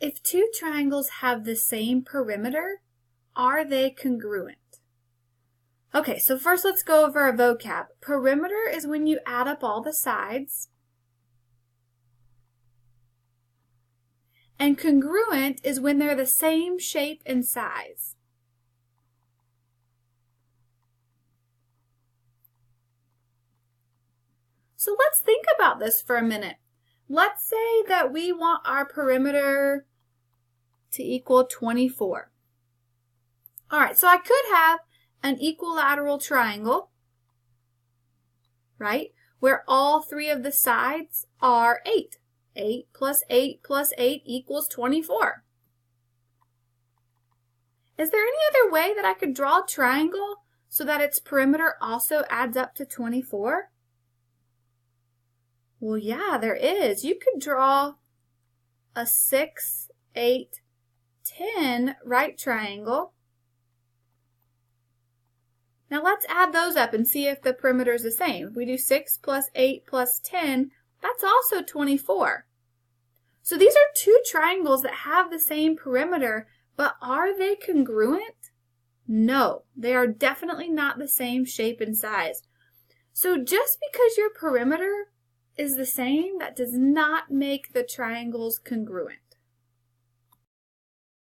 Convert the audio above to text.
If two triangles have the same perimeter, are they congruent? Okay, so first let's go over our vocab. Perimeter is when you add up all the sides. And congruent is when they're the same shape and size. So let's think about this for a minute. Let's say that we want our perimeter to equal 24. All right, so I could have an equilateral triangle, right, where all three of the sides are 8. 8 plus 8 plus 8 equals 24. Is there any other way that I could draw a triangle so that its perimeter also adds up to 24? Well, yeah, there is. You could draw a 6, 8, 10 right triangle. Now let's add those up and see if the perimeter is the same. If we do 6 plus 8 plus 10, that's also 24. So these are two triangles that have the same perimeter, but are they congruent? No, they are definitely not the same shape and size. So just because your perimeter is the same, that does not make the triangles congruent.